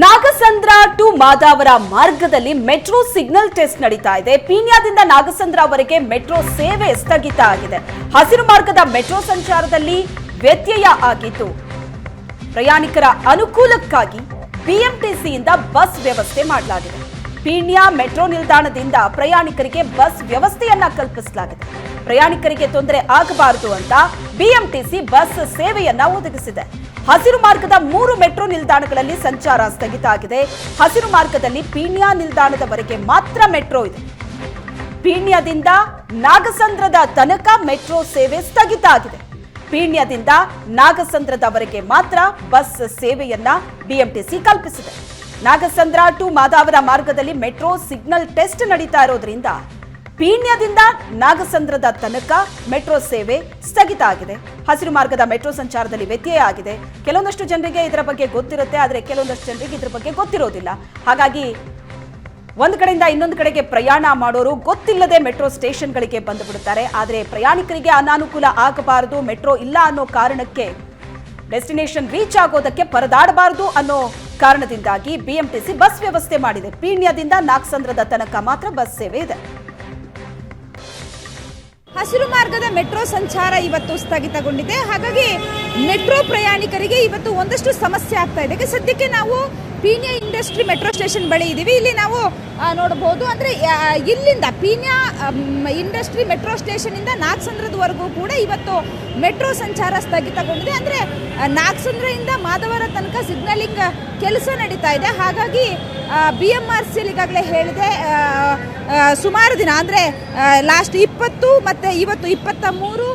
Nagasandra to Madavara ಮಾರ್ಗದಲ್ಲಿ metro signal test ನಡೀತಾ ಇದೆ. ಪೀಣ್ಯದಿಂದ ನಾಗಸಂದ್ರವರೆಗೆ ಮೆಟ್ರೋ ಸೇವೆ ಸ್ಥಗಿತ ಆಗಿದೆ. ಹಸಿರು ಮಾರ್ಗದ ಮೆಟ್ರೋ ಸಂಚಾರದಲ್ಲಿ ವ್ಯತ್ಯಯ ಆಗಿದ್ದು ಪ್ರಯಾಣಿಕರ ಅನುಕೂಲಕ್ಕಾಗಿ ಬಿಎಂಟಿಸಿಯಿಂದ ಬಸ್ ವ್ಯವಸ್ಥೆ ಮಾಡಲಾಗಿದೆ. ಪೀಣ್ಯ ಮೆಟ್ರೋ ನಿಲ್ದಾಣದಿಂದ ಪ್ರಯಾಣಿಕರಿಗೆ ಬಸ್ ವ್ಯವಸ್ಥೆಯನ್ನ ಕಲ್ಪಿಸಲಾಗಿದೆ. ಪ್ರಯಾಣಿಕರಿಗೆ ತೊಂದರೆ ಆಗಬಾರದು ಅಂತ ಬಿಎಂಟಿಸಿ ಬಸ್ ಸೇವೆಯನ್ನ ಒದಗಿಸಿದೆ. ಹಸಿರು ಮಾರ್ಗದ 3 ಮೆಟ್ರೋ ನಿಲ್ದಾಣಗಳಲ್ಲಿ ಸಂಚಾರ ಸ್ಥಗಿತ ಆಗಿದೆ. ಹಸಿರು ಮಾರ್ಗದಲ್ಲಿ ಪೀಣ್ಯ ನಿಲ್ದಾಣದವರೆಗೆ ಮಾತ್ರ ಮೆಟ್ರೋ ಇದೆ. ಪೀಣ್ಯದಿಂದ ನಾಗಸಂದ್ರದ ತನಕ ಮೆಟ್ರೋ ಸೇವೆ ಸ್ಥಗಿತ ಆಗಿದೆ. ಪೀಣ್ಯದಿಂದ ನಾಗಸಂದ್ರದವರೆಗೆ ಮಾತ್ರ ಬಸ್ ಸೇವೆಯನ್ನ ಬಿಎಂಟಿಸಿ ಕಲ್ಪಿಸಿದೆ. ನಾಗಸಂದ್ರ ಟು ಮಾದಾವರ ಮಾರ್ಗದಲ್ಲಿ ಮೆಟ್ರೋ ಸಿಗ್ನಲ್ ಟೆಸ್ಟ್ ನಡೀತಾ ಇರೋದ್ರಿಂದ ಪೀಣ್ಯದಿಂದ ನಾಗಸಂದ್ರದ ತನಕ ಮೆಟ್ರೋ ಸೇವೆ ಸ್ಥಗಿತ ಆಗಿದೆ. ಹಸಿರು ಮಾರ್ಗದ ಮೆಟ್ರೋ ಸಂಚಾರದಲ್ಲಿ ವ್ಯತ್ಯಯ ಆಗಿದೆ. ಕೆಲವೊಂದಷ್ಟು ಜನರಿಗೆ ಇದರ ಬಗ್ಗೆ ಗೊತ್ತಿರುತ್ತೆ, ಆದರೆ ಕೆಲವೊಂದಷ್ಟು ಜನರಿಗೆ ಇದರ ಬಗ್ಗೆ ಗೊತ್ತಿರೋದಿಲ್ಲ. ಹಾಗಾಗಿ ಒಂದು ಕಡೆಯಿಂದ ಇನ್ನೊಂದು ಕಡೆಗೆ ಪ್ರಯಾಣ ಮಾಡೋರು ಗೊತ್ತಿಲ್ಲದೆ ಮೆಟ್ರೋ ಸ್ಟೇಷನ್ಗಳಿಗೆ ಬಂದು ಬಿಡುತ್ತಾರೆ. ಆದರೆ ಪ್ರಯಾಣಿಕರಿಗೆ ಅನಾನುಕೂಲ ಆಗಬಾರದು, ಮೆಟ್ರೋ ಇಲ್ಲ ಅನ್ನೋ ಕಾರಣಕ್ಕೆ ಡೆಸ್ಟಿನೇಷನ್ ರೀಚ್ ಆಗೋದಕ್ಕೆ ಪರದಾಡಬಾರದು ಅನ್ನೋ ಕಾರಣದಿಂದಾಗಿ ಬಿಎಂಟಿಸಿ ಬಸ್ ವ್ಯವಸ್ಥೆ ಮಾಡಿದೆ. ಪೀಣ್ಯದಿಂದ ನಾಗಸಂದ್ರದ ತನಕ ಮಾತ್ರ ಬಸ್ ಸೇವೆ ಇದೆ. ಹಸಿರು ಮಾರ್ಗದ ಮೆಟ್ರೋ ಸಂಚಾರ ಇವತ್ತು ಸ್ಥಗಿತಗೊಂಡಿದೆ. ಹಾಗಾಗಿ ಮೆಟ್ರೋ ಪ್ರಯಾಣಿಕರಿಗೆ ಇವತ್ತು ಒಂದಷ್ಟು ಸಮಸ್ಯೆ ಆಗ್ತಾ ಇದೆ. ಸದ್ಯಕ್ಕೆ ನಾವು ಪೀಣ್ಯ ಇಂಡಸ್ಟ್ರಿ ಮೆಟ್ರೋ ಸ್ಟೇಷನ್ ಬಳಿ ಇದ್ದೀವಿ. ಇಲ್ಲಿ ನಾವು ನೋಡಬಹುದು, ಅಂದರೆ ಇಲ್ಲಿಂದ ಪೀಣ್ಯ ಇಂಡಸ್ಟ್ರಿ ಮೆಟ್ರೋ ಸ್ಟೇಷನಿಂದ ನಾಗಸಂದ್ರದವರೆಗೂ ಕೂಡ ಇವತ್ತು ಮೆಟ್ರೋ ಸಂಚಾರ ಸ್ಥಗಿತಗೊಂಡಿದೆ. ಅಂದರೆ ನಾಗಸಂದ್ರದಿಂದ ಮಾದವರ ತನಕ ಸಿಗ್ನಲಿಂಗ್ ಕೆಲಸ ನಡೀತಾ ಇದೆ. ಹಾಗಾಗಿ BMRCL ಈಗಾಗಲೇ ಹೇಳಿದೆ, ಸುಮಾರು ದಿನ ಅಂದರೆ ಲಾಸ್ಟ್ 20 ಮತ್ತು ಇವತ್ತು 23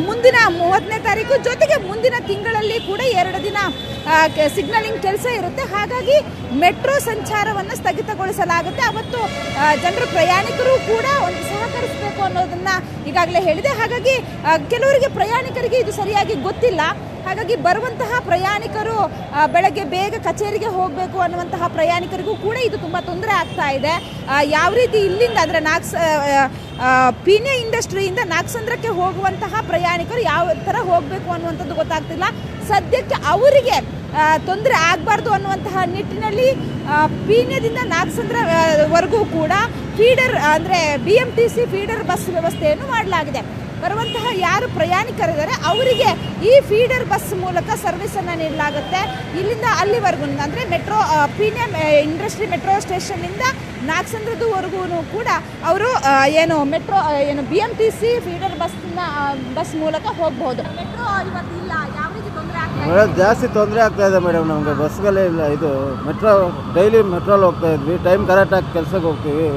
ಮುಂದಿನ 30ನೇ ತಾರೀಕು ಜೊತೆಗೆ ಮುಂದಿನ ತಿಂಗಳಲ್ಲಿ ಕೂಡ 2 ದಿನ ಸಿಗ್ನಲಿಂಗ್ ಕೆಲಸ ಇರುತ್ತೆ. ಹಾಗಾಗಿ ಮೆಟ್ರೋ ಸಂಚಾರವನ್ನು ಸ್ಥಗಿತಗೊಳಿಸಲಾಗುತ್ತೆ. ಅವತ್ತು ಜನರು ಪ್ರಯಾಣಿಕರು ಕೂಡ ಒಂದು ಸಹಕರಿಸಬೇಕು ಅನ್ನೋದನ್ನ ಈಗಾಗಲೇ ಹೇಳಿದೆ. ಹಾಗಾಗಿ ಕೆಲವರಿಗೆ ಪ್ರಯಾಣಿಕರಿಗೆ ಇದು ಸರಿಯಾಗಿ ಗೊತ್ತಿಲ್ಲ. ಹಾಗಾಗಿ ಬರುವಂತಹ ಪ್ರಯಾಣಿಕರು ಬೆಳಗ್ಗೆ ಬೇಗ ಕಚೇರಿಗೆ ಹೋಗಬೇಕು ಅನ್ನುವಂತಹ ಪ್ರಯಾಣಿಕರಿಗೂ ಕೂಡ ಇದು ತುಂಬ ತೊಂದರೆ ಆಗ್ತಾ ಇದೆ. ಯಾವ ರೀತಿ ಇಲ್ಲಿಂದ ಅಂದರೆ ಪೀಣ್ಯ ಇಂಡಸ್ಟ್ರಿಯಿಂದ ನಾಗಸಂದ್ರಕ್ಕೆ ಹೋಗುವಂತಹ ಪ್ರಯಾಣಿಕರು ಯಾವ ಥರ ಹೋಗಬೇಕು ಅನ್ನುವಂಥದ್ದು ಗೊತ್ತಾಗ್ತಿಲ್ಲ. ಸದ್ಯಕ್ಕೆ ಅವರಿಗೆ ತೊಂದರೆ ಆಗಬಾರ್ದು ಅನ್ನುವಂತಹ ನಿಟ್ಟಿನಲ್ಲಿ ಪೀಣ್ಯದಿಂದ ನಾಗಸಂದ್ರವರೆಗೂ ಕೂಡ ಫೀಡರ್ ಅಂದರೆ BMTC ಫೀಡರ್ ಬಸ್ ವ್ಯವಸ್ಥೆಯನ್ನು ಮಾಡಲಾಗಿದೆ. ಬರುವಂತಹ ಯಾರು ಪ್ರಯಾಣಿಕರಿದ್ದಾರೆ ಅವರಿಗೆ ಈ ಫೀಡರ್ ಬಸ್ ಮೂಲಕ ಸರ್ವಿಸನ್ನು ನೀಡಲಾಗುತ್ತೆ. ಇಲ್ಲಿಂದ ಅಲ್ಲಿವರೆಗೂ ಅಂದರೆ ಮೆಟ್ರೋ ಪೀಣ್ಯ ಇಂಡಸ್ಟ್ರಿ ಮೆಟ್ರೋ ಸ್ಟೇಷನ್ನಿಂದ ನಾಗಸಂದ್ರದವರೆಗೂ ಕೂಡ ಅವರು BMTC ಫೀಡರ್ ಬಸ್ ಮೂಲಕ ಹೋಗಬಹುದು. ಮೆಟ್ರೋ ಇವತ್ತು ಇಲ್ಲ, ಯಾವ ರೀತಿ ತೊಂದರೆ ಆಗ್ತಾ ಇದೆ? ಜಾಸ್ತಿ ತೊಂದರೆ ಆಗ್ತಾ ಇದೆ ಮೇಡಮ್. ನಮಗೆ ಬಸ್ಗಳೇ ಇಲ್ಲ. ಇದು ಮೆಟ್ರೋ ಡೈಲಿ ಮೆಟ್ರೋಲ್ಲಿ ಹೋಗ್ತಾ ಇದ್ವಿ, ಟೈಮ್ ಕರೆಕ್ಟಾಗಿ ಕೆಲಸಕ್ಕೆ ಹೋಗ್ತೀವಿ.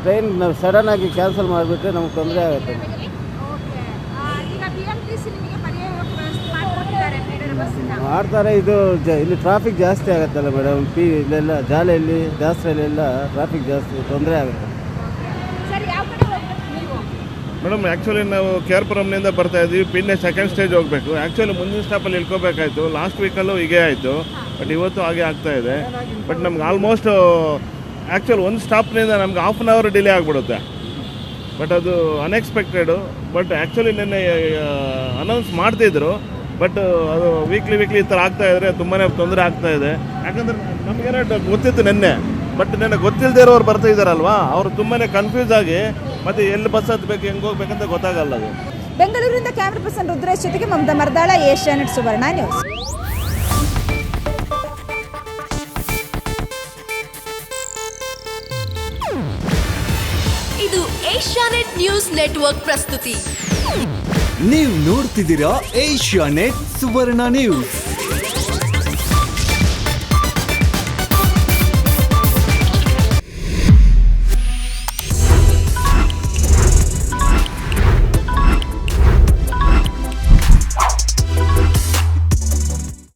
ಟ್ರೈನ್ ನಾವು ಸಡನ್ ಆಗಿ ಕ್ಯಾನ್ಸಲ್ ಮಾಡಿಬಿಟ್ರೆ ನಮ್ಗೆ ತೊಂದರೆ ಆಗುತ್ತೆ. ಮಾಡ್ತಾರೆ. ಇದು ಇಲ್ಲಿ ಟ್ರಾಫಿಕ್ ಜಾಸ್ತಿ ಆಗುತ್ತಲ್ಲ ಮೇಡಮ್. ಇಲ್ಲೆಲ್ಲ ಜಾಲೆಯಲ್ಲಿ ದಾಸರಲ್ಲೆಲ್ಲ ಟ್ರಾಫಿಕ್ ಜಾಸ್ತಿ ತೊಂದರೆ ಆಗುತ್ತೆ ಮೇಡಮ್. ಆ್ಯಕ್ಚುಲಿ ನಾವು KR Puramನಿಂದ ಬರ್ತಾ ಇದ್ವಿ. ಪೀಣ್ಯ ಸೆಕೆಂಡ್ ಸ್ಟೇಜ್ ಹೋಗಬೇಕು. ಆ್ಯಕ್ಚುಲಿ ಮುಂದಿನ ಸ್ಟಾಪಲ್ಲಿ ಇಳ್ಕೋಬೇಕಾಯ್ತು. ಲಾಸ್ಟ್ ವೀಕಲ್ಲೂ ಹೀಗೆ ಆಯಿತು, ಬಟ್ ಇವತ್ತು ಹಾಗೆ ಆಗ್ತಾ ಇದೆ. ಬಟ್ ನಮ್ಗೆ ಆಲ್ಮೋಸ್ಟ್ ಆ್ಯಕ್ಚುಲಿ ಒಂದು ಸ್ಟಾಪ್ನಿಂದ ನಮ್ಗೆ ½ ಅನ್ ಅವರ್ ಡಿಲೇ ಆಗಿಬಿಡುತ್ತೆ. ಬಟ್ ಅದು ಅನ್ಎಕ್ಸ್ಪೆಕ್ಟೆಡು. ಬಟ್ ಆ್ಯಕ್ಚುಲಿ ನಿನ್ನೆ ಅನೌನ್ಸ್ ಮಾಡ್ತಿದ್ರು, ಬಟ್ ಅದು ವೀಕ್ಲಿ ಈ ಥರ ಆಗ್ತಾ ಇದ್ರೆ ತುಂಬಾ ತೊಂದರೆ ಆಗ್ತಾ ಇದೆ. ಯಾಕಂದರೆ ನಮಗೇನೋ ಗೊತ್ತಿತ್ತು ನಿನ್ನೆ, ಬಟ್ ನಿನ್ನೆ ಗೊತ್ತಿಲ್ಲದೆ ಇರೋರು ಬರ್ತಾ ಇದ್ದಾರಲ್ವಾ, ಅವರು ತುಂಬಾ ಕನ್ಫ್ಯೂಸ್ ಆಗಿ ಮತ್ತೆ ಎಲ್ಲಿ ಬಸ್ ಹತ್ತಬೇಕು, ಹೆಂಗೆ ಹೋಗ್ಬೇಕಂತ ಗೊತ್ತಾಗಲ್ಲ. ಅದು ಬೆಂಗಳೂರಿನಿಂದ ಕ್ಯಾಮರಾ ಪರ್ಸನ್ ರುದ್ರೇಶ್ ಜೊತೆಗೆ ಮಮತಾ ಮರ್ದಾಳ, ಏಷ್ಯಾನೆಟ್ ಸುವರ್ಣ ನ್ಯೂಸ್. ಇದು ಏಷ್ಯಾನೆಟ್ ನ್ಯೂಸ್ ನೆಟ್ವರ್ಕ್ ಪ್ರಸ್ತುತಿ. ನೀವು ನೋಡ್ತಿದ್ದೀರಾ ಏಷ್ಯಾನೆಟ್ ಸುವರ್ಣ ನ್ಯೂಸ್.